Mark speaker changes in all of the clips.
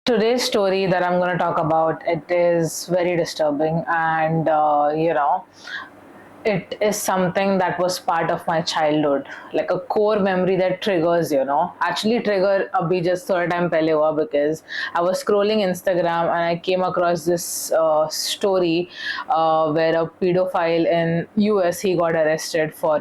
Speaker 1: Today's story that I'm going to talk about, it is very disturbing, and it is something that was part of my childhood, like a core memory that triggers, actually trigger abhi just thoda time pehle hua because I was scrolling Instagram and I came across this story where a pedophile in US, he got arrested for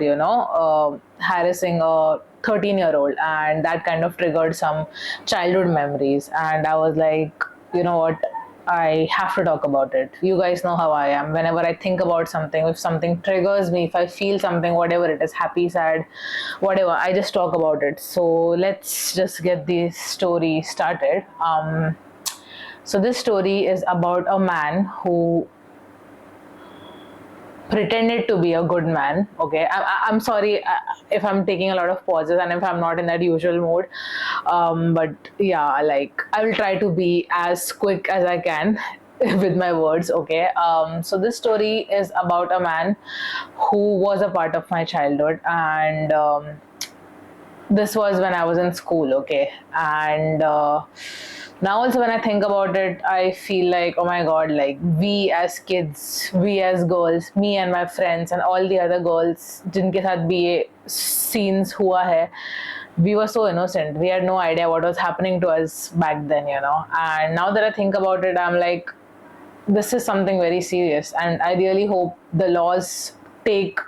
Speaker 1: harassing a 13-year-old, and that kind of triggered some childhood memories. And I was like, you know what, I have to talk about it. You guys know how I am. Whenever I think about something, if something triggers me, if I feel something, whatever it is, happy, sad, whatever, I just talk about it. So let's just get this story started. So this story is about a man who pretended to be a good man. Okay, I'm sorry if I'm taking a lot of pauses and if I'm not in that usual mood, but yeah, like I will try to be as quick as I can with my words. Okay, so this story is about a man who was a part of my childhood, and this was when I was in school. Okay, and now also when I think about it, I feel like, oh my god, like we as kids, we as girls, me and my friends and all the other girls जिनके साथ भी ये scenes हुआ है, we were so innocent. We had no idea what was happening to us back then, And now that I think about it, I'm like, this is something very serious, and I really hope the laws take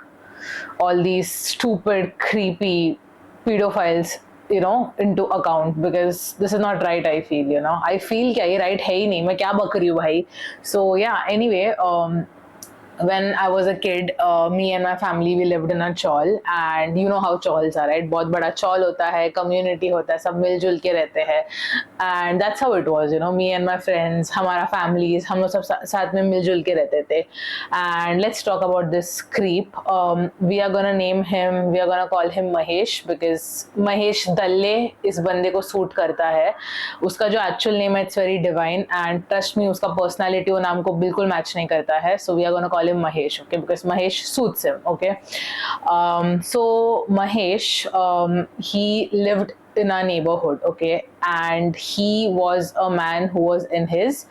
Speaker 1: all these stupid, creepy pedophiles, into account, because this is not right. I feel, I feel क्या ये right है ही नहीं, मैं क्या बक रही हूँ भाई. So yeah, anyway, when I was a kid, me and my family, we lived in a chawl, and you know how chawls are, right? बहुत बड़ा chawl होता है, community होता है, सब मिलजुल के रहते हैं, and that's how it was, me and my friends, हमारा families, हम लोग सब साथ में मिलजुल के रहते थे. And let's talk about this creep. We are gonna name him, we are gonna call him Mahesh, because Mahesh Dalle इस बंदे को सूट करता है. उसका जो actual name है, it's very divine, and trust me, उसका personality वो नाम को बिल्कुल मैच नहीं करता है. So we are gonna call him Mahesh, okay, because Mahesh suits him. Okay, so Mahesh, he lived in our neighborhood. Okay, and he was a man who was in his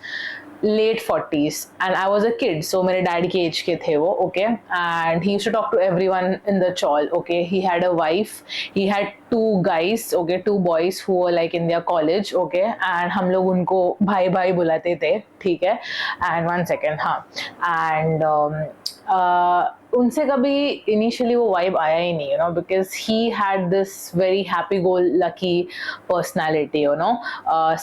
Speaker 1: late 40s, and I was a kid, so मेरे daddy के as के थे वो. Okay, and he used to talk to everyone in the chawl. Okay, he had a wife, he had two guys, okay, two boys who were like in their college. Okay, and हम लोग उनको भाई भाई बुलाते थे, ठीक है. And one second, हाँ, and उनसे कभी इनिशियली वो वाइब आया ही नहीं, because he had this very happy go lucky personality,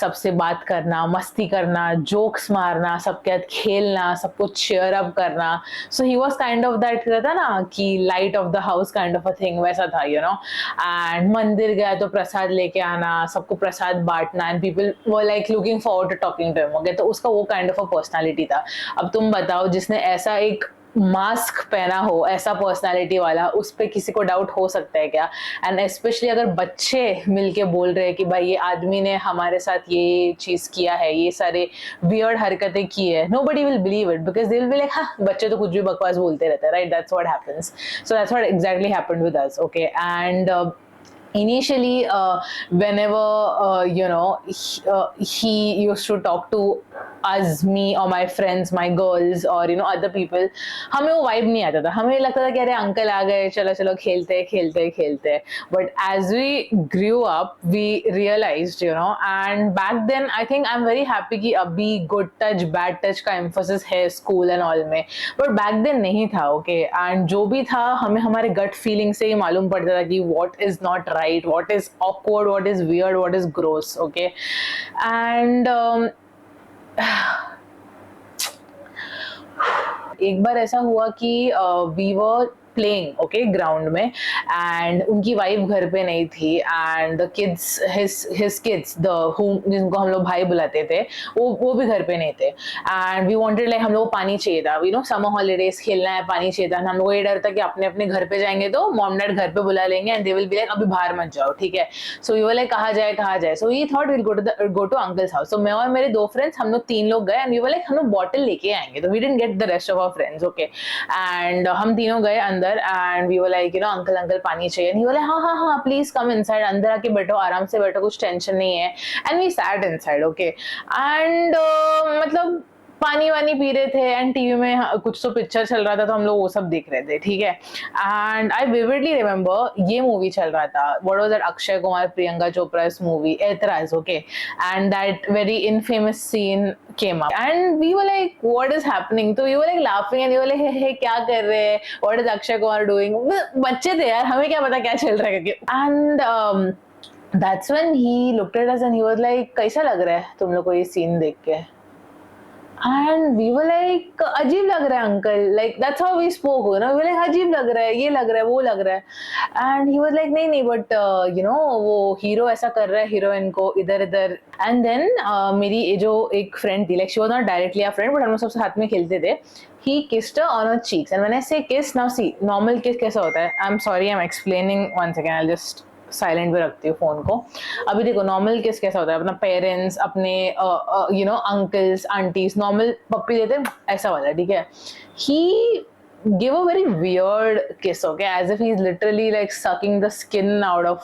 Speaker 1: सबसे बात करना, मस्ती करना, जोक्स मारना, सबके साथ खेलना, सबको चेयर अप करना. So he was kind of that, रहता ना कि light of the house kind of a thing, वैसा था. एंड मंदिर गया तो प्रसाद लेके आना, सबको प्रसाद बांटना, and people were like looking forward to talking to him. Okay, तो उसका वो काइंड ऑफ अ पर्सनैलिटी था. अब तुम बताओ, जिसने ऐसा एक मास्क पहना हो, ऐसा पर्सनालिटी वाला, उस पर किसी को डाउट हो सकता है क्या? एंड स्पेशली अगर बच्चे मिलके बोल रहे हैं कि भाई ये आदमी ने हमारे साथ ये चीज किया है, ये सारे वियर्ड हरकतें की है, nobody will believe it, because they will be like, हाँ बच्चे तो कुछ भी बकवास बोलते रहते हैं, right? That's what happens. So that's what exactly happened with us. Okay, and initially, whenever he used to talk to us, me or my friends, my girls, or other people, हमें वो वाइब नहीं आता था. हमें लगता था कि अरे अंकल आ गए, चलो चलो खेलते खेलते खेलते. But as we grew up, we realized, and back then I think I am very happy कि अभी गुड टच बैड टच का एम्फोसिस है स्कूल एंड ऑल में, बट बैक देन नहीं था. ओके, एंड जो भी था, हमें हमारे गट फीलिंग से ही मालूम पड़ता था कि what is not right, what is awkward, what is weird, what is gross. Okay, and एक बार ऐसा हुआ कि we were playing, okay, ground में, एंड उनकी वाइफ घर पे नहीं थी, and the kids, his kids, the home, जिनको हम लोग भाई बुलाते थे, वो भी घर पे नहीं थे. एंड वी वांटेड, लाइक हम लोग को पानी चाहिए था, समर हॉलीडेज, खेलना है, पानी चाहिए था. हम लोग को ये डर था कि अपने अपने घर पे जाएंगे तो मॉम डैड घर पे बुला लेंगे, and they will be like अभी बाहर मत जाओ, ठीक है. सो वी वर लाइक कहाँ जाए कहाँ जाए. So we thought will go to uncle's house. So मैं और मेरे दो फ्रेंड्स, हम लोग 3 लोग गए, एंड वी वर लाइक हम लोग बॉटल लेके आएंगे. तो we didn't get the rest of our friends. Okay, and हम तीनों गए अंदर, अंदर and we were like uncle uncle पानी चाहिए, एंड ही वाला हाँ हाँ हाँ प्लीज कम इनसाइड, अंदर आके बैठो, आराम से बैठो, कुछ टेंशन नहीं है. And we sat inside. Okay. And मतलब पानी वानी पी रहे थे एंड टीवी में कुछ तो पिक्चर चल रहा था, तो हम लोग वो सब देख रहे थे. ठीक है. एंड आई विविडली रिमेम्बर ये मूवी चल रहा था. What was that Akshay Kumar Priyanka Chopra's movie Aitraaz. Okay. And that very infamous scene came up and we were like what is happening, so we were like laughing and we were like hey क्या कर रहे हैं, what is Akshay Kumar doing. बच्चे थे यार, हमें क्या पता क्या चल रहा है करके. And that's when he looked at us and he was like कैसा लग रहा है तुम लोग को ये सीन देख के. And we were like अजीब लग रहा है uncle, like that's how we spoke, you know, we were like अजीब लग रहा है, ये लग रहा है, वो लग रहा है. And he was like नहीं नहीं but वो हीरो ऐसा कर रहा है हीरोइन को इधर इधर. And then मेरी जो एक फ्रेंड थी, like she was not directly a friend but हम लोग सबसे साथ में खेलते थे. He kissed her on her cheeks, and when I say kiss, now see normal kiss कैसा होता है. I'm sorry, I'm explaining one second, I'll just silent पे रखती हूँ फोन को. अभी देखो नॉर्मल किस कैसा होता है, अपना पेरेंट्स अपने अंकल्स आंटीज नॉर्मल पप्पी देते हैं ऐसा वाला. ठीक है. ही gave a very weird kiss, okay, as if he's literally like sucking the skin out of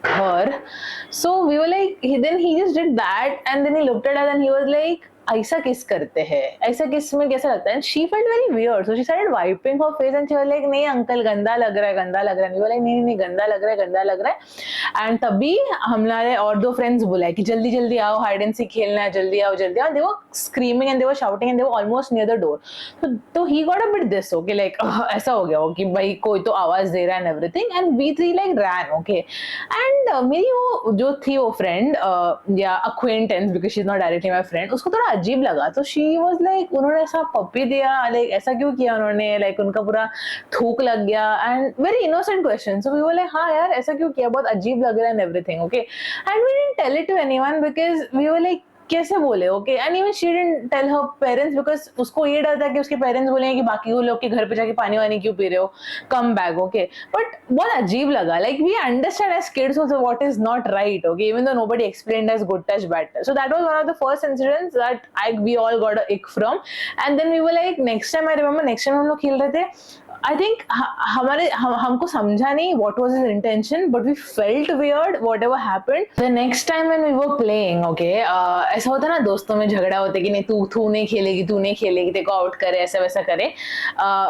Speaker 1: her. So we were like, then he just did that and then he looked at us and he was like ऐसा किस करते हैं, ऐसा किस में कैसा लगता है. And she felt very weird, so she started wiping her face and she was like नहीं अंकल गंदा लग रहा है, गंदा लग रहा है. नहीं नहीं नहीं गंदा लग रहा है, गंदा लग रहा है. एंड तभी हमारे और दो फ्रेंड्स बुलाए कि जल्दी जल्दी आओ, हाइड एंड सीक खेलना है, जल्दी आओ जल्दी आओ. They were screaming and they were shouting and they were almost near the door. तो he got a bit this, okay, like ऐसा हो गया हो कि भाई कोई तो आवाज दे रहा है and everything. And we three like ran. Okay. And मेरी वो जो थी वो फ्रेंड या acquaintance, because she is not directly my friend, उसको थोड़ा अजीब लगा. तो शी वाज लाइक उन्होंने ऐसा पप्पी दिया, लाइक ऐसा क्यों किया उन्होंने, लाइक उनका पूरा थूक लग गया. And very innocent question. So we were like हाँ यार ऐसा क्यों किया, बहुत अजीब लग रहा है and everything. Okay. And we didn't tell it to anyone because we were like कैसे बोले. Okay. And even she didn't tell her parents because उसको ये डर था कि उसके पेरेंट्स बोलेंगे कि बाकी वो लोग के घर पे जाके पानी वानी क्यों पी रहे हो, कम बैक. ओके. बट बहुत अजीब लगा. Like we understand as kids also what is not right. Okay. Even though nobody explained as good touch bad touch. So that was one of the first incidents that we all got a ick from. And then we were like next time, I remember next time हम लोग खेल रहे थे, I think हमको समझा नहीं what was his intention, but we felt weird whatever happened. The next time when we were playing, okay, ऐसा होता ना दोस्तों में झगड़ा होता है कि नहीं तू नहीं खेलेगी, तू नहीं खेलेगी, तेरे को आउट करे, ऐसा वैसा करे.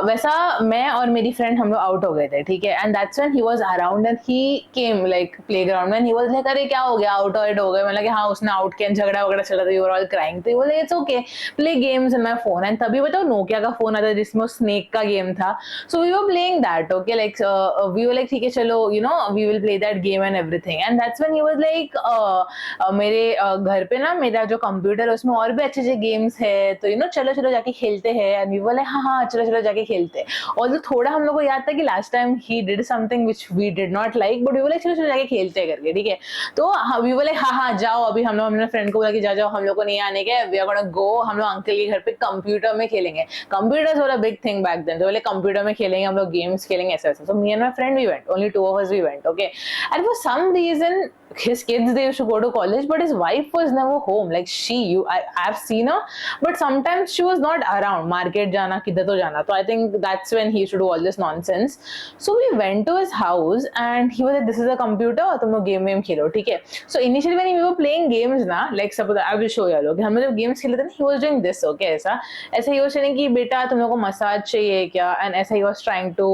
Speaker 1: वैसा मैं और मेरी फ्रेंड हम लोग आउट हो गए थे. ठीक है. And that's when he was around and he came like playground and he was like अरे क्या हो गया, आउट हो गए. मतलब कि हाँ उसने आउट किया, झगड़ा वगड़ा चला था, वी वर ऑल क्राइंग. तो बोले it's okay, play games in my phone. And तभी बताओ नोकिया का फोन आता जिसमें स्नेक का गेम था. So we were playing that, okay, like we were like ठीक है चलो, we will play that game and everything. And that's when he was like मेरे घर पे ना मेरा जो कंप्यूटर है उसमें और भी अच्छे अच्छे गेम्स है, तो चलो चलो जाके खेलते हैं. And we were like हाँ हाँ चलो चलो जाके खेलते हैं. Although थोड़ा हम लोग को याद था कि last time he did something which we did not like, but we were like चलो चलो जाके खेलते हैं करके. ठीक है. तो we were like हाँ जाओ. अभी हम लोग अपने फ्रेंड को बोला कि जाओ हम लोग को नहीं आने के, we are gonna go, हम लोग अंकल के घर पे कंप्यूटर में खेलेंगे. कंप्यूटर्स वाला बिग थिंग बैक देन. तो बोले कंप्यूटर में खेलेंगे हम लोग, गेम्स खेलेंगे, ऐसा ऐसा. So me and my friend we went, only two of us we went. Okay. And for some reason his kids, they used to go to college, but his wife was never home. Like I've seen her, but sometimes she was not around. Market जाना, किधर तो जाना. So I think that's when he used to do all this nonsense. So we went to his house and he was like, this is a computer, तुम लोग game खेलो. ठीक है. So initially when we were playing games ना, like suppose I will show you लोग, हम लोग games खेलते थे ना, he was doing this. Okay. ऐसा he was saying कि बेटा तुम लोग को मसाज चाहिए क्या, and ऐसा he was trying to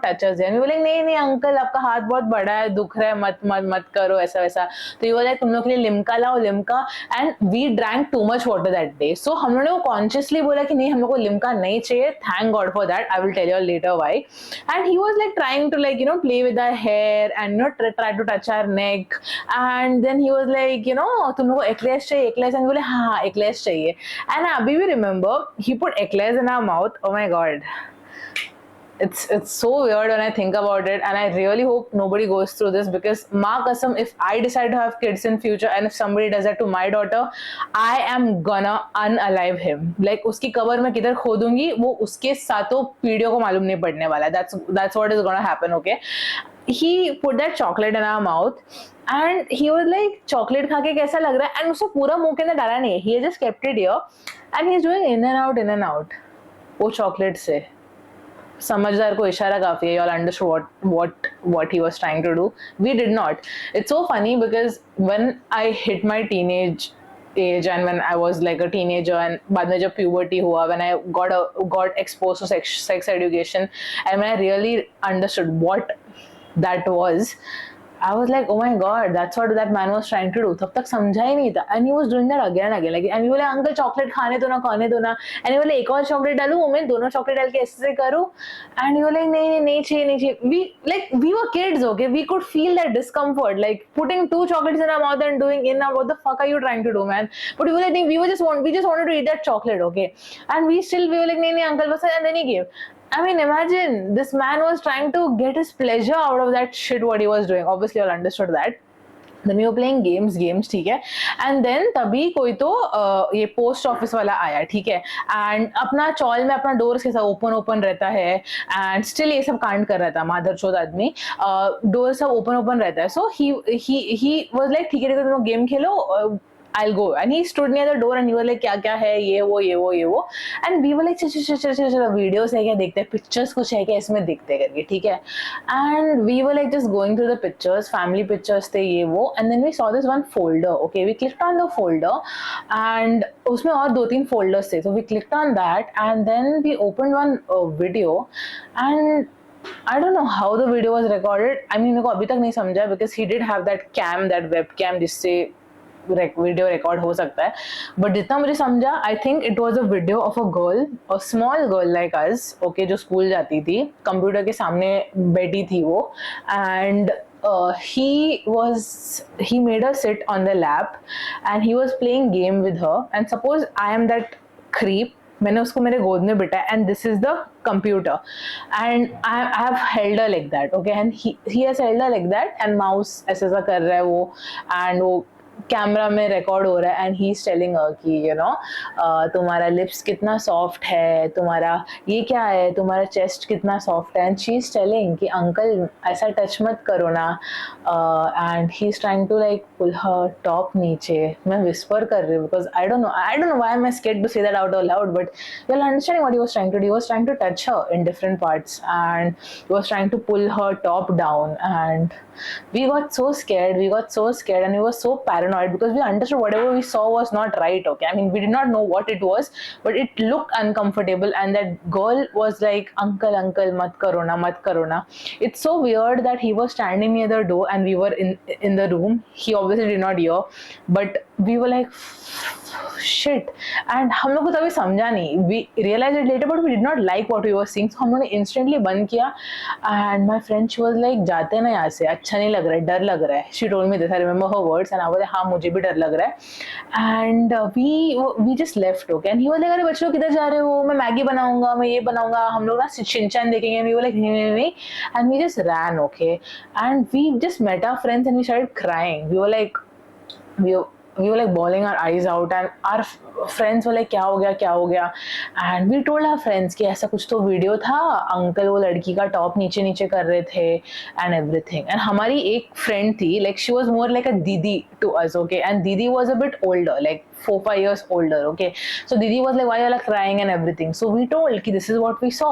Speaker 1: touch us. And we were like नहीं अंकल आपका हाथ बहुत बड़ा है, दुख रहा है, मत करो, ऐसा वैसा. तो ये बोला तुम लोग के लिए लिम्का लाओ, Limca. And we drank too much water that day. So हम लोगों ने कॉन्शियसली बोला कि नहीं हम लोग को लिम्का नहीं चाहिए. Thank God for that. I will tell you later why. And he was like trying to like play with our hair and try to touch our neck. And then he was like तुम लोग को एक्लेस चाहिए, एक्लेस. And बोले हाँ एक्लेस चाहिए. And अभी भी remember he put eclairs in our mouth. Oh my god, it's so weird when I think about it, and I really hope nobody goes through this, because maa kasam, if I decide to have kids in future and if somebody does that to my daughter, I am gonna unalive him. Like uski cover मैं किधर खोदूंगी, वो उसके सातों पीढ़ियों को मालूम नहीं पड़ने वाला. That's what is gonna happen. Okay. He put that chocolate in our mouth and he was like chocolate खा के कैसा लग रहा है, and उसे पूरा मुंह के अंदर डाला नहीं. He just kept it here and he's doing in and out वो chocolate से. समझदार को इशारा काफी है. You all understood what he was trying to do. We did not. It's so funny because when I hit my teenage age and when I was like a teenager and बाद में जब puberty हुआ, when I got exposed to sex education and when I really understood what that was, I was like, oh my god, that's what that man was trying to do. तब तक समझा ही नहीं था. And he was doing that again and again. Like, and we बोले uncle chocolate खाने दो ना. And he बोले एक और चॉकलेट डालूं, मैं दोनों चॉकलेट डाल के ऐसे करूं. And he बोले नहीं चाहिए. We were kids, okay? We could feel that discomfort. Like putting 2 chocolates in our mouth and doing in what the fuck are you trying to do, man? But we were like, we just wanted to eat that chocolate, okay? And we were like, नहीं uncle बस. And then he gave. I mean, imagine this man was trying to get his pleasure out of that shit what he was doing. Obviously, you all understood that. Then we were playing games, ठीक है. And then तभी कोई तो ये post office वाला आया, ठीक है. And अपना चौल में अपना डोर्स के साथ ओपन रहता है. And still ये सब कांड कर रहा था माधरचोद आदमी. डोर सब ओपन रहता है. So he was like ठीक है तुम game Khelo. I'll go. And he stood near the door and he was like क्या है ये वो. And we were like चलो वीडियोस है क्या देखते हैं, पिक्चर्स कुछ है क्या इसमें देखते करके, ठीक है. And we were like just going through the pictures, family pictures थे ये वो. And then we saw this one folder. Okay, we clicked on the folder and उसमें और 2-3 folders थे. So we clicked on that and then we opened one video and I don't know how the video was recorded. I mean मेरे को अभी तक नहीं समझा because he did have that webcam जिससे वीडियो रिकॉर्ड हो सकता है. बट जितना मुझे समझा, I think it was a video of a small girl like us, okay, जो स्कूल जाती थी, कंप्यूटर के सामने बैठी थी वो. And he made her sit on the lap and he was playing game with her. And suppose I am that creep, मैंने उसको मेरे गोद में बिठाया and this is the computer and I have held her like that, okay, and he has held her like that and mouse ऐसा कर रहा है वो and वो कैमरा में रिकॉर्ड हो रहा है. And he is telling her कि यू नो तुम्हारा लिप्स कितना सॉफ्ट है, तुम्हारा ये क्या है, तुम्हारा चेस्ट कितना सॉफ्ट है. एंड शी इज टेलिंग कि अंकल ऐसा टच मत करो ना. And he is trying to like pull her top नीचे. मैं विस्पर कर रही हूँ because I don't know why I am scared to say that out loud, but you are understanding what he was trying to do. He was trying to touch her in different parts and he was trying to pull her top down. And we got so scared and we were so paranoid because we understood whatever we saw was not right, okay. I mean, we did not know what it was, but it looked uncomfortable and that girl was like uncle mat karo na. It's so weird that he was standing near the door and we were in the room. He obviously did not hear, but we were like shit. And हम लोग को तभी समझा नहीं. We realized it later, but we did not like what we were seeing, so हम लोगों ने instantly बंद किया. And my friend, she was like जाते ना यहाँ से, अच्छा नहीं लग रहा है, डर लग रहा है. She told me this, I remember her words and I was like हाँ मुझे भी डर लग रहा है. And we just left, okay. And he was like अरे बच्चों किधर जा रहे हो, मैं मैगी बनाऊंगा, मैं ये बनाऊंगा, हम लोग ना शिनचैन देखेंगे. And we were like नहीं. And we just ran, okay. And we just met our friends and we started crying. We were like bawling our eyes out and our friends were like क्या हो गया. And we told our friends कि ऐसा कुछ तो video था, uncle वो लड़की का टॉप नीचे कर रहे थे and everything. And हमारी एक फ्रेंड थी, like she was more like a दीदी to us, okay. And दीदी was a bit older, like 4-5 years older, okay. So दीदी was like why you are like crying and everything. So we told कि this is what we saw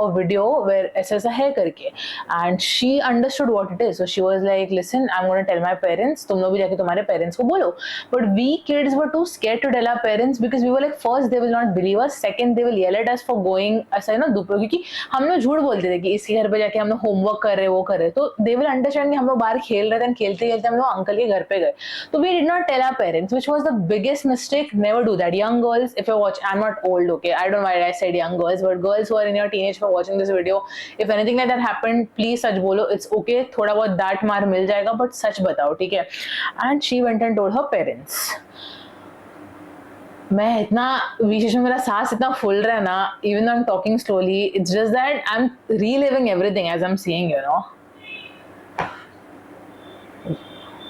Speaker 1: a video where ऐसा है करके. And she understood what it is. So she was like listen, I'm going to tell my parents, तुम लोग भी जाके तुम्हारे parents को बोलो. But we kids were too scared to tell our parents because we were like first they will not believe us, second they will yell at us for going ऐसा है ना दोपहर, क्योंकि हम लोग झूठ बोलते थे कि इसके घर पे जाके हम लोग होमवर्क कर रहे वो कर रहे. तो they will understand कि हम लोग बाहर खेल रहे थे and खेलते हम लोग अंकल के घर पे गए. तो we did not tell our parents, which was the biggest mistake. Never do that. Young girls, if you watch, I'm not old, okay, I don't know why I said young girls, but girls who are in your teenage for watching this video, if anything like that happened, please सच बोलो. It's okay, थोड़ा बहुत डांट मार मिल जाएगा, but सच बताओ, ठीक है. And she went and told her parents. मैं इतना विशेष में मेरा सांस इतना फूल रहा है ना, even though I'm talking slowly, it's just that I'm reliving everything as I'm seeing, you know.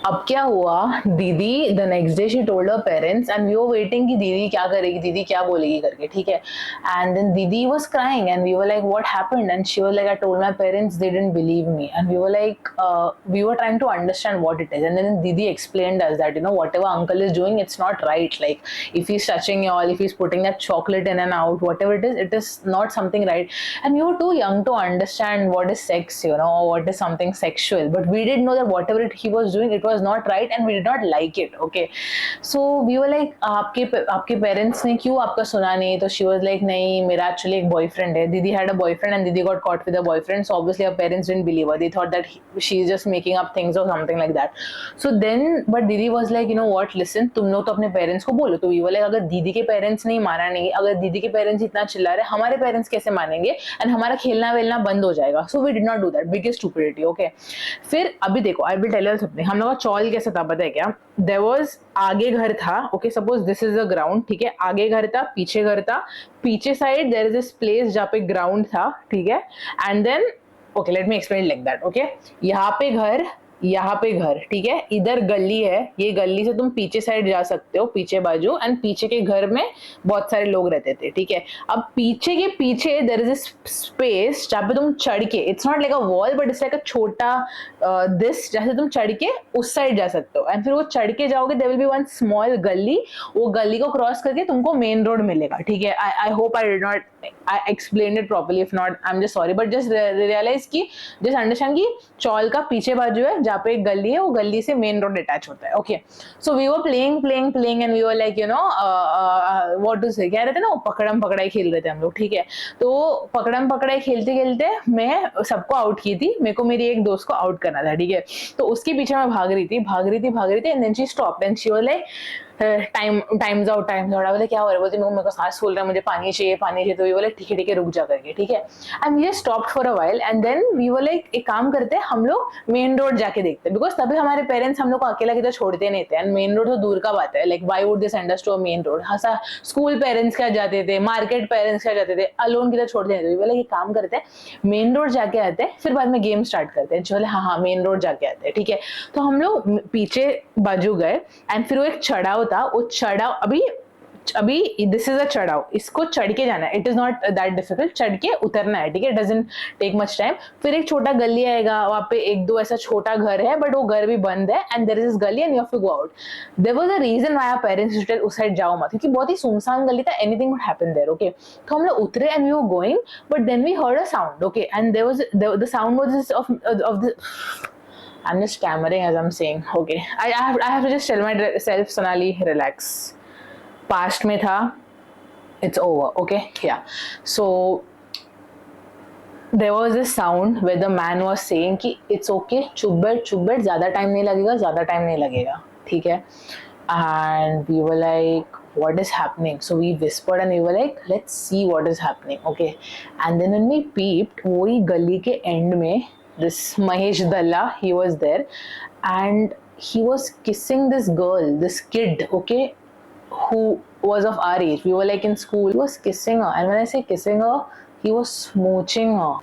Speaker 1: अब क्या हुआ, दीदी the next day she told her parents and we were waiting कि दीदी क्या करेगी, दीदी क्या बोलेगी करके, ठीक है। एंड देन दीदी was crying and we were like what happened, and she was like I told my parents, they didn't believe me, and we were like we were trying to understand what it is, and then Didi explained us that, you know, whatever uncle is doing, it's not right. Like if he's touching you all, if he's putting that chocolate in and out, whatever it is not something right. And we were too young to understand what is sex, you know, what is something sexual, but we did know that whatever he was doing, it was not right and we did not like it. Okay, so we were like आपके parents ने क्यों आपका सुना नहीं? तो she was like नहीं, मेरा actually एक बॉयफ्रेंड है. Didi had a boyfriend and Didi got caught with a boyfriend, so obviously her parents didn't believe her. They thought that she's just making up things or something like that. So then but Didi was like, you know what, listen, तुम लोग तो अपने parents को बोलो. तो we were like, अगर दीदी के पेरेंट्स नहीं माना, नहीं, अगर दीदी के पेरेंट्स इतना चिल्ला रहे, हमारे पेरेंट्स कैसे मानेंगे? एंड हमारा खेलना वेलना बंद हो जाएगा. So we did not do that, biggest stupidity. Okay, फिर अभी देखो, I will tell you something. हम लोग का चौल कैसा था पता है क्या? देयर वाज, आगे घर था. Okay, suppose this is the ground, ठीक है, आगे घर था, पीछे घर था, पीछे side there is this place जहाँ पे ग्राउंड था, ठीक है. And then okay, let me explain like that. Okay, यहाँ पे घर, यहाँ पे घर, ठीक है, इधर गली है, ये गली से तुम पीछे साइड जा सकते हो, पीछे बाजू, एंड पीछे के घर में बहुत सारे लोग रहते थे, ठीक है. अब पीछे के पीछे देयर इज अ स्पेस जहाँ पे तुम चढ़ के, it's not like a wall but it's like अ छोटा दिस, जैसे तुम चढ़ के उस साइड जा सकते हो. एंड फिर वो चढ़ के जाओगे, there will be one small गली, वो गली को क्रॉस करके तुमको मेन रोड मिलेगा, ठीक है. I hope I did not I explained it properly. If not, I'm just sorry. But just realize कि, just understand कि चौल का पीछे बाजू है जहाँ पे एक गली है, वो गली से मेन रोड अटैच होता है. Okay. So we were playing and we were like, you know, what to say, क्या रहते ना, पकड़म पकड़ाई खेल रहे थे हम लोग, ठीक है. तो पकड़म पकड़ाई खेलते खेलते मैं सबको आउट की थी, मेरे को मेरी एक दोस्त को आउट करना था, ठीक है. तो उसके पीछे मैं भाग रही थी and then she stopped and she was like times out. बोले क्या हो रहा है? बोलते मेरे को सांस फूल रहा है, मुझे पानी चाहिए. तो वी बोले ठीक है रुक जा करके, ठीक है. And we just stopped for a while and then we were like, एक काम करते हैं हम लोग मेन रोड जाके देखते हैं, बिकॉज तभी हमारे पेरेंट्स हम लोग को अकेला किधर छोड़ते नहीं थे. एंड मेन रोड तो दूर का बात है, like why would they send us to a main road? हाँ, स्कूल पेरेंट्स क्या जाते थे, मार्केट पेरेंट्स क्या जाते थे, अलोन किधर छोड़ते नहीं थे. वी बोले एक काम करते हैं, मेन रोड जाके आते हैं, फिर बाद में गेम स्टार्ट करते हैं. चले हाँ मेन रोड जाके आते हैं, ठीक है. तो हम लोग पीछे बाजू गए एंड फिर वो एक चढ़ाव था, वो चढ़ाव अभी दिस इज अ चढ़ाव, इसको चढ़ के जाना है. It is not that difficult, चढ़ के उतरना है, ठीक है. Doesn't take much time. फिर एक छोटा गली आएगा, वहाँ पे एक दो ऐसा छोटा घर है, बट वो घर भी बंद है एंड देयर इज दिस गली and you have to go out. There was a reason why our parents used to tell उस साइड जाओ मत, क्योंकि बहुत ही सुनसान गली था, anything would happen there. Okay, तो हम लोग उतरे and we were going, but then we heard a sound. Okay, and there was the sound was of the, I'm just stammering as I'm saying. Okay, I have to just tell myself, Sonali, relax. Past में था, it's over. Okay, yeah. So there was this sound where the man was saying कि it's okay, चुप बैठ, ज़्यादा time नहीं लगेगा, ठीक है. And we were like, what is happening? So we whispered and we were like, let's see what is happening. Okay, and then when we peeped, वही गली के end में this Mahesh Dalla, he was there and he was kissing this girl, this kid, okay, who was of our age. We were like in school. He was kissing her, and when I say kissing her, he was smooching her.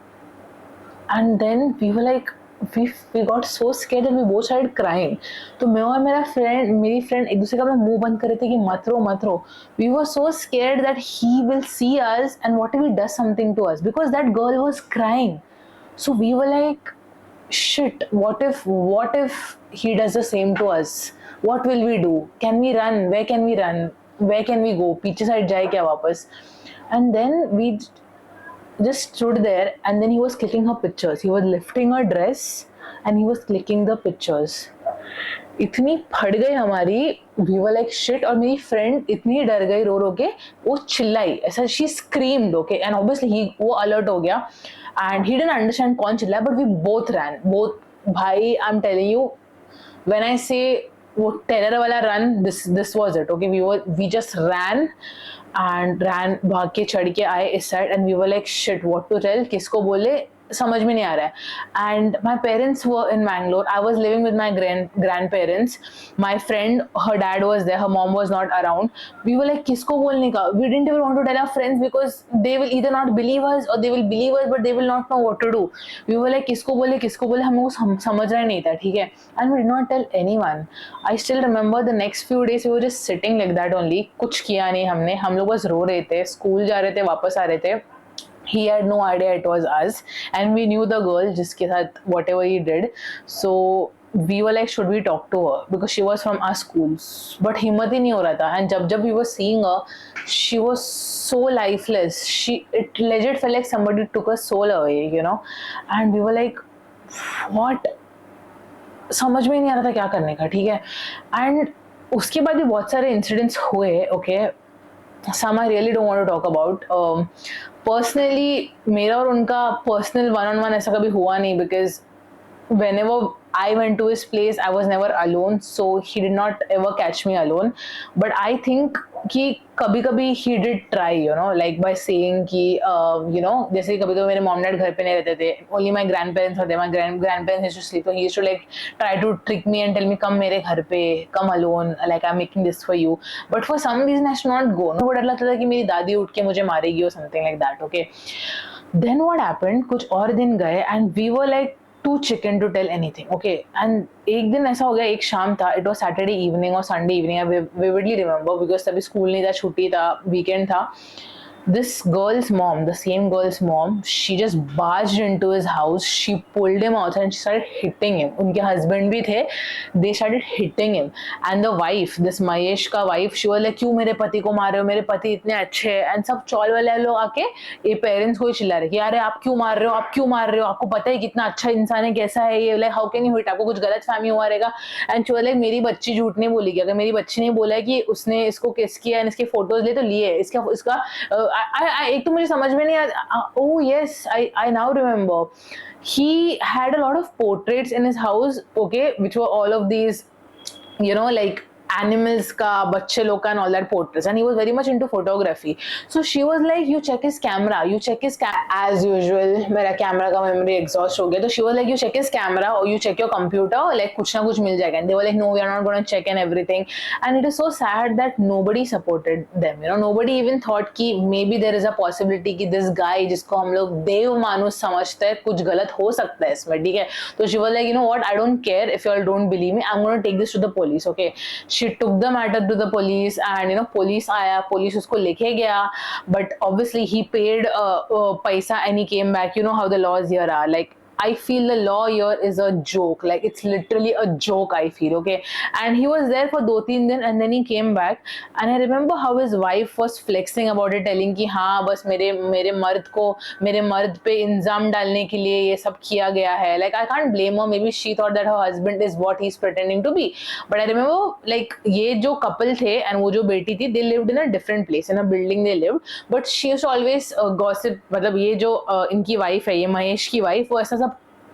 Speaker 1: And then we were like, we got so scared and we both started crying. तो मैं और मेरी friend एक दूसरे का अपना मुंह बंद कर रहे थे कि मत रो. We were so scared that he will see us and what if he does something to us, because that girl was crying. So we were like, shit, what if he does the same to us? What will we do? Can we run? Where can we run? Where can we go? पीछे side जाए क्या वापस? And then we just stood there and then he was clicking her pictures. He was lifting her dress and he was clicking the pictures. इतनी फट गई हमारी, we were like shit. और मेरी फ्रेंड इतनी डर गई, रो के वो चिल्लाई ऐसा, she screamed. Okay, and obviously वो alert हो गया and he didn't understand कौन चिल्लाया, but we both ran. भाई, I'm telling you, when I say वो टेरर वाला run, this was it. Okay, we just ran भाग के चढ़ के आए इस side and we were like shit, what to tell, किसको बोले. समझ में नहीं आ रहा है. And my parents were in Mangalore. I was living with my grandparents. My friend, her dad was there, her mom was not around. We were like किसको बोलने का. We didn't even want to tell our friends because they will either not believe us or they will believe us but they will not know what to do. We were like किसको बोले, हम लोग को समझ रहा ही नहीं था. ठीक है. And we did not tell anyone. I still remember the next few days we were just sitting like that only. कुछ किया नहीं हमने. हम लोग बस रो रहे थे, स्कूल जा रहे थे, वापस आ रहे थे. He had no idea it was us, and we knew the girl जिसके साथ whatever he did. So we were like, should we talk to her because she was from our schools, but हिम्मत ही नहीं हो रहा था. And जब we were seeing her, she was so lifeless. It legit felt like somebody took her soul away, you know. And we were like, what? समझ में नहीं आ रहा था क्या करने का. ठीक है. And उसके बाद भी बहुत सारे इंसिडेंट्स हुए. Okay. Some I really don't want to talk about. Personally, मेरा और उनका personal one-on-one ऐसा कभी हुआ नहीं because whenever I went to his place, I was never alone, so he did not ever catch me alone. But I think कि कभी-कभी he did try, you know, like by saying कि you know, जैसे कभी-कभी मेरे mom dad घर पे नहीं रहते थे, only my grandparents were there. My grandparents used to sleep, so he used to like try to trick me and tell me come मेरे घर पे, come alone, like I'm making this for you. But for some reason I should not go. मुझे डर लगता था कि मेरी दादी उठ के मुझे मारेगी or something like that. Okay. Then what happened? कुछ और दिन गए and we were like too chicken to tell anything. Okay. And एक दिन ऐसा हो गया, एक शाम था, it was Saturday evening or Sunday evening, I vividly remember because तभी स्कूल नहीं था, छुट्टी था, weekend था. This girl's mom, the same girl's mom, she just barged into his house. She pulled him outside and she started hitting him. उनके husband भी थे. They started hitting him. And the wife, this Mahesh का wife, she was like, क्यों मेरे पति को मार रहे हो? मेरे पति इतने अच्छे हैं. And सब चौल वाले लोग आके ये पेरेंट्स को ही चिल्ला रहे कि अरे आप क्यों मार रहे हो? आप क्यों मार रहे हो? आपको पता है कितना अच्छा इंसान है, कैसा है ये? Like how can you hit? आपको कुछ गलत फहमी हुआ रहेगा. And she was like, मेरी बच्ची झूठ नहीं बोलेगी. अगर मेरी बच्ची ने बोला है कि उसने इसको किस किया, इसके फोटोज लिए तो लिए. इसका एक तो मुझे समझ में नहीं आया. Oh yes, I now remember. He had a lot of portraits in his house, okay, which were all of these, you know, like animals का, बच्चे लोग का and all that portraits, and he was very much into photography. So she was like, you check his camera. As usual मेरा camera का memory exhaust हो गया. तो she was like, you check his camera or you check your computer, like कुछ ना कुछ मिल जाएगा. And they were like, no, we are not going to check and everything. And it is so sad that nobody supported them, you know. Nobody even thought कि maybe there is a possibility कि this guy जिसको हम लोग देव मानुष समझते हैं, कुछ गलत हो सकता है इसमें. ठीक है. तो she was like, you know what, I don't care if you all don't believe me, I'm going to take this to the police. Okay. She took the matter to the police and, you know, police आया, police उसको लेके गया, but obviously he paid पैसा and he came back. You know how the laws here are. Like, I feel the law here is a joke. Like, it's literally a joke, I feel. Okay. And he was there for 2-3 दिन and then he came back. And I remember how his wife was flexing about it, telling कि हाँ बस मेरे मर्द पे इंजाम डालने के लिए ये सब किया गया है. Like, I can't blame her. Maybe she thought that her husband is what he's pretending to be. But I remember, like, ये जो couple थे and वो जो बेटी थी, they lived in a different place, in a building they lived. But she used to always gossip. मतलब ये जो इनकी wife है, ये महेश की wife, वो ऐसा सब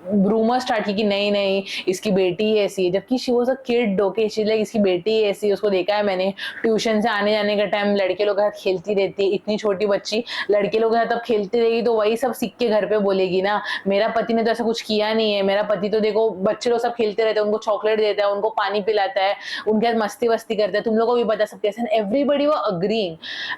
Speaker 1: रूमर स्टार्ट की कि नहीं इसकी बेटी ऐसी है, जबकि she was a kid. Okay. She like इसकी बेटी ऐसी, उसको देखा है मैंने ट्यूशन से आने जाने का टाइम लड़के लोग के साथ खेलती रहती है. इतनी छोटी बच्ची लड़के लोग के साथ अब खेलती रहेगी तो वही सब सीख के घर पे बोलेगी ना, मेरा पति ने तो ऐसा कुछ किया नहीं है, मेरा पति तो देखो बच्चे लोग सब खेलते रहते हैं, उनको चॉकलेट देता है, उनको पानी पिलाता है, उनके साथ मस्ती वस्ती करता है, तुम लोग को भी पता सब कैसे. Everybody were agreeing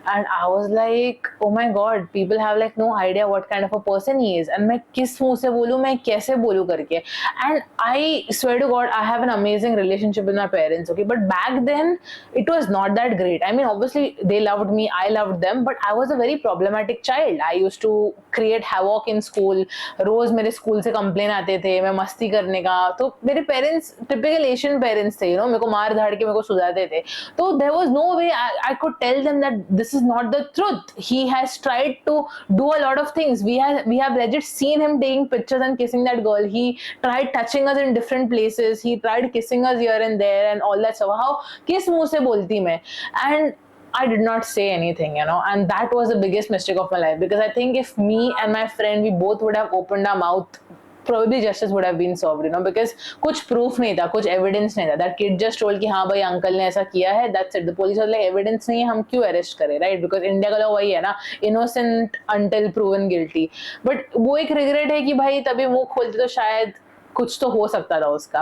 Speaker 1: and I was like, oh my God, people have like no idea what kind of a person he is. And मैं किस मुंह से बोलूं, मैं कैसे बोलूं करके. And I swear to God, I have an amazing relationship with my parents. Okay. But back then it was not that great. I mean, obviously they loved me, I loved them, but I was a very problematic child. I used to create havoc in school. रोज मेरे school से complain आते थे मैं मस्ती करने का. तो मेरे पेरेंट्स टिपिकल एशियन पेरेंट्स थे, यू नो, मेरे को मार धाड़ के मेरे को सुधारते थे. तो there was no way I could tell them that this is not the truth. He has tried to do a lot of things. We have legit seen him taking pictures and kissing that girl. He tried touching us in different places. He tried kissing us here and there and all that stuff. How किस मुंह से बोलती मैं? And I did not say anything, you know, and that was the biggest mistake of my life, because I think if me and my friend, we both would have opened our mouth probably justice would have been served, you know, because कुछ proof नहीं था, कुछ evidence नहीं था. That kid just told कि हाँ भाई uncle ने ऐसा किया है, that's it. The police was like evidence नहीं है, हम क्यों arrest करें, right? Because India का law वही है ना, innocent until proven guilty. But वो एक regret है कि भाई तभी मुंह खोलते तो शायद कुछ तो हो सकता था उसका.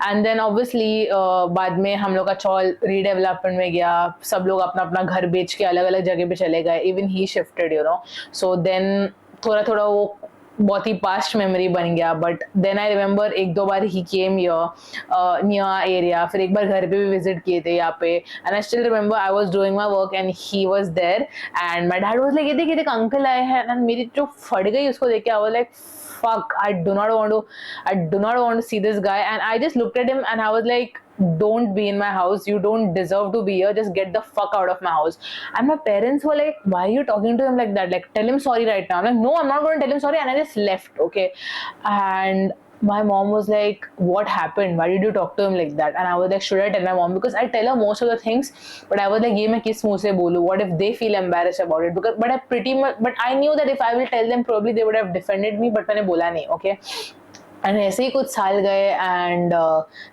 Speaker 1: एंड देन ऑब्वियसली बाद में हम लोग का चॉल रीडेवलपमेंट में गया, सब लोग अपना अपना घर बेच के अलग अलग जगह पे चले गए, even he shifted, you know. So then थोड़ा थोड़ा वो बहुत ही पास्ट मेमोरी बन गया. बट देन आई रिमेंबर एक दो बार ही केम नियर एरिया, फिर एक बार घर पे भी विजिट किए थे यहाँ पे. And I still remember I was doing my work and he was there and my dad was like ये देख अंकल आए हैं. एंड मेरी जो फट गई उसको देख के, आई was like fuck, I do not want to see this guy. And I just looked at him and I was like, don't be in my house, you don't deserve to be here, just get the fuck out of my house. And my parents were like, why are you talking to him like that, like tell him sorry right now. I'm like, no, I'm not going to tell him sorry. And I just left. Okay. And my mom was like, what happened, why did you talk to him like that? And I was like, should I tell my mom? Because I tell her most of the things, but I was like, ye main kis muh se bolu, what if they feel embarrassed about it? Because but I knew that if I will tell them, probably they would have defended me, but मैंने बोला नहीं. Okay. And ऐसे ही कुछ साल गए and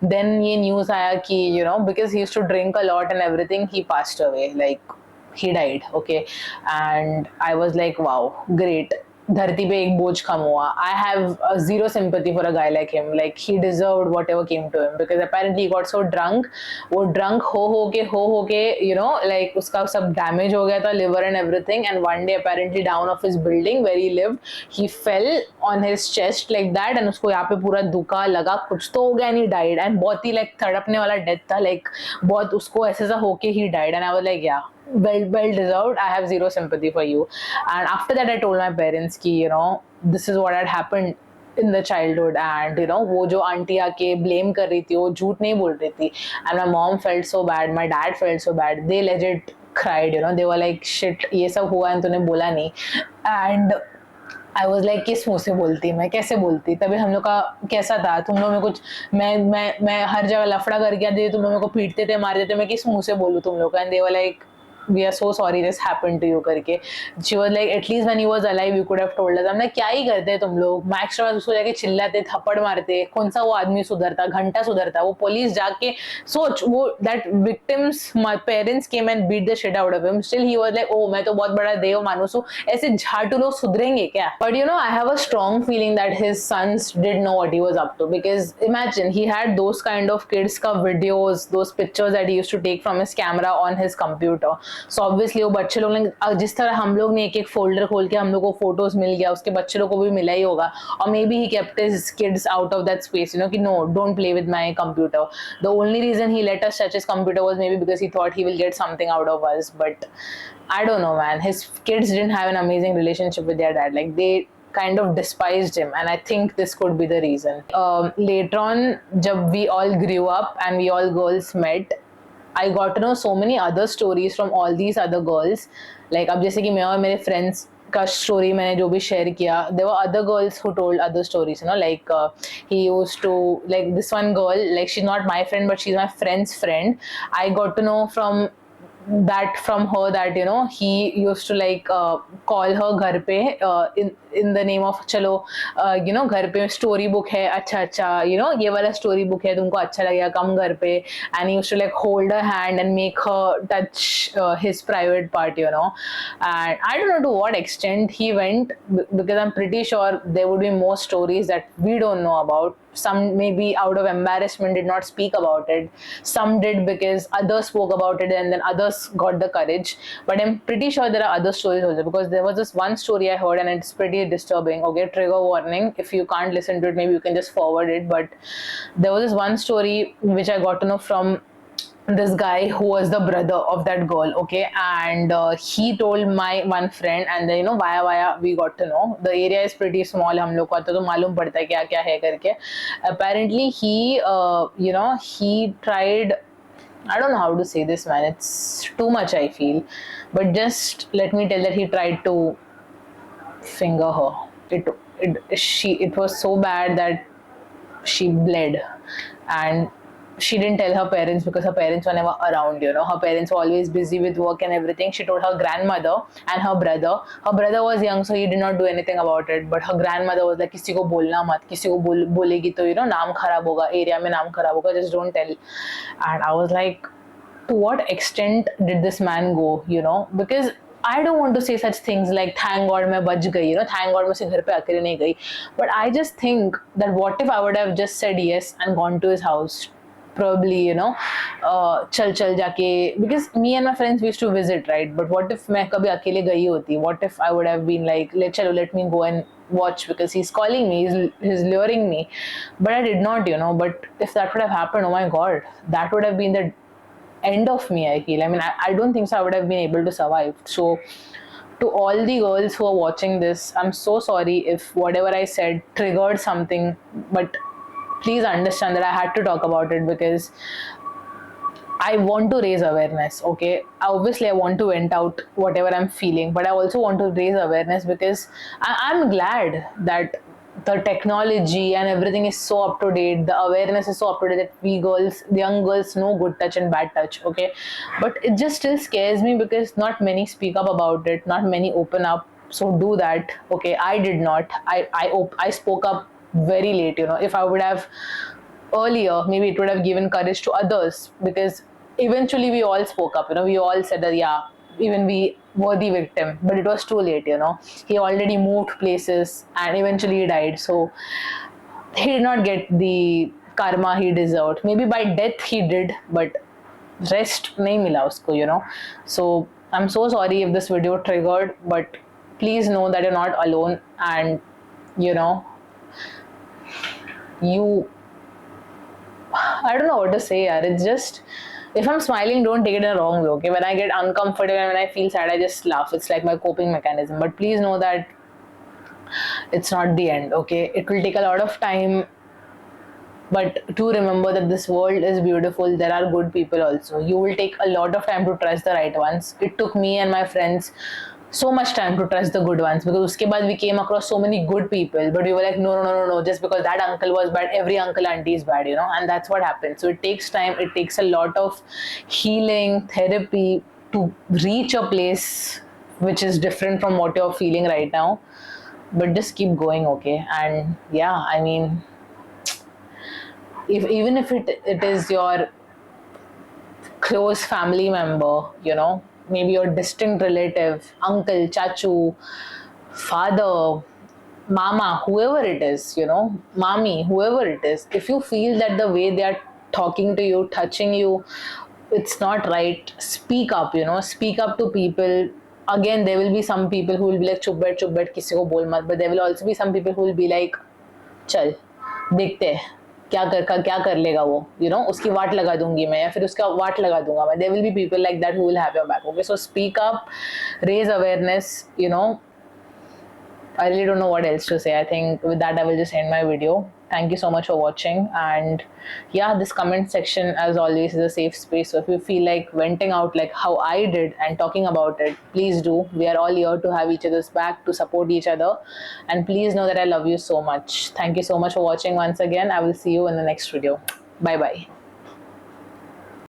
Speaker 1: then ये news आया कि you know because he used to drink a lot and everything, he passed away, like he died. Okay. And I was like, wow, great, धरती पे एक बोझ कम हुआ. I have zero sympathy for a guy like him. Like he deserved whatever came to him because apparently he got so drunk. वो drunk हो के you know, like उसका सब damage हो गया था, liver and everything. And one day apparently down of his building where he lived, he fell on his chest like that and उसको यहाँ पे पूरा धुका लगा, कुछ तो हो गया and he died. And बहुत ही like तड़पने वाला death था, like बहुत उसको ऐसे सा होके he died. And I was like, yeah, well deserved. I have zero sympathy for you. And after that I told my parents कि you know this is what had happened in the childhood. And you know वो जो aunty आके blame कर रही थी, वो झूठ नहीं बोल रही थी. And my mom felt so bad, my dad felt so bad, they legit cried, you know, they were like shit, ये सब हुआ and तूने बोला नहीं. And आई वॉज लाइक किस मुँह से बोलती, मैं कैसे बोलती. तभी हम लोग का कैसा था, तुम लोग में कुछ मैं हर जगह लफड़ा करके आती, तुम लोग मेरे को पीटते थे, मारते थे, मैं किस मुँह से बोलूँ तुम लोग का. And they were like, we are so sorry this happened to you करके. She was like, at least when he was alive you could have told us. हमने क्या ही करते तुम लोग, मैक्स के बाद उसको जाके चिल्लाते, थप्पड़ मारते, कौन सा वो आदमी सुधरता, घंटा सुधरता. वो पुलिस जाके सोच, वो that victims my parents came and beat the shit out of him, still he was like, oh मैं तो बहुत बड़ा देव मानुस हूँ. ऐसे झाटू लोग सुधरेंगे क्या? But you know I have a strong feeling that his sons did know what he was up to, because imagine he had those kind of kids का videos, those pictures that he used to take from his camera on his computer. So obviously वो बच्चे लोग ने, जिस तरह हम लोग ने एक एक फोल्डर खोल के हम लोग को फोटोज मिल गया, उसके बच्चे लोग को भी मिला ही होगा. और maybe he kept his kids out of that space, you know, कि no don't play with my computer. The only reason he let us touch his computer was maybe because he thought he will get something out of us. But I don't know man, his kids didn't have an amazing relationship with their dad. Like they kind of despised him, and I think this could be the reason. Later on, जब we all grew up and we all girls met, I got to know so many other stories from all these other girls. Like अब जैसे कि मैं और मेरे friends का story मैंने जो भी share किया, there were other girls who told other stories, you know, like he used to, like this one girl, like she's not my friend but she's my friend's friend. I got to know from her that you know he used to like call her घर पे in the name of चलो you know घर पे story book है, अच्छा you know ये वाला story book है, तुमको अच्छा लगेगा, कम घर पे. And he used to like hold her hand and make her touch his private part, you know. And I don't know to what extent he went, because I'm pretty sure there would be more stories that we don't know about. Some maybe out of embarrassment did not speak about it, some did because others spoke about it and then others got the courage. But I'm pretty sure there are other stories also, because there was this one story I heard and it's pretty disturbing. Okay, trigger warning, if you can't listen to it maybe you can just forward it. But there was this one story which I got to know from this guy who was the brother of that girl. Okay, and he told my one friend, and then you know via we got to know. The area is pretty small, हम लोग को तो मालूम पड़ता है क्या क्या है करके. Apparently he you know he tried, I don't know how to say this man, it's too much I feel, but just let me tell that he tried to finger her. It was so bad that she bled, and she didn't tell her parents because her parents were never around, you know. Her parents were always busy with work and everything. She told her grandmother and her brother. Her brother was young, so he did not do anything about it. But her grandmother was like, किसी को बोलना मत, किसी को बोलेगी तो you know नाम खराब होगा, area में नाम खराब होगा, just don't tell. And I was like, to what extent did this man go, you know? Because I don't want to say such things like thank God मैं बच गई, you know, thank God मैं उसे घर पे अकेले नहीं गई. But I just think that what if I would have just said yes and gone to his house, probably, you know, चल जाके, because me and my friends we used to visit, right? But what if मैं कभी अकेले गई होती? What if I would have been like, let me go and watch because he's calling me, he's luring me. But I did not, you know. But if that would have happened, oh my God, that would have been the end of me, I feel. I mean, I don't think so I would have been able to survive. So to all the girls who are watching this, I'm so sorry if whatever I said triggered something, but please understand that I had to talk about it because I want to raise awareness, okay? Obviously, I want to vent out whatever I'm feeling, but I also want to raise awareness because I'm glad that the technology and everything is so up to date. The awareness is so up to date that we girls, the young girls, know good touch and bad touch, okay? But it just still scares me because not many speak up about it, not many open up. So do that, okay? I did not. I spoke up very late, you know. If I would have earlier, maybe it would have given courage to others because eventually we all spoke up, you know. We all said that, yeah, even we were the victim, but it was too late, you know. He already moved places and eventually he died. So he did not get the karma he deserved. Maybe by death he did, but rest nahi mila usko, you know. So I'm so sorry if this video triggered, but please know that you're not alone. And you know, you, I don't know what to say, yaar. It's just, if I'm smiling, don't take it in a wrong way, okay? When I get uncomfortable and when I feel sad, I just laugh. It's like my coping mechanism. But please know that it's not the end, okay? It will take a lot of time, but do remember that this world is beautiful. There are good people also. You will take a lot of time to trust the right ones. It took me and my friends so much time to trust the good ones because uske baad we came across so many good people, but we were like, no, just because that uncle was bad, every uncle auntie is bad, you know. And that's what happened. So it takes time, it takes a lot of healing therapy to reach a place which is different from what you're feeling right now. But just keep going, okay? And yeah, I mean, even if it is your close family member, you know, maybe your distant relative, uncle, chachu, father, mama, whoever it is, you know, mommy, whoever it is, if you feel that the way they are talking to you, touching you, it's not right, speak up, you know, speak up to people. Again, there will be some people who will be like, chup bet, kisi ko bol mat, but there will also be some people who will be like, चल देखते हैं क्या कर लेगा वो, you know, उसकी वाट लगा दूंगी मैं या फिर उसका वाट लगा दूंगा मैं. There will be people like that who will have your back, okay? So speak up, raise awareness, you know. I really don't know what else to say. I think with that, I will just end my video. Thank you so much for watching. And yeah, this comment section, as always, is a safe space. So if you feel like venting out like how I did and talking about it, please do. We are all here to have each other's back, to support each other. And please know that I love you so much. Thank you so much for watching once again. I will see you in the next video. Bye bye.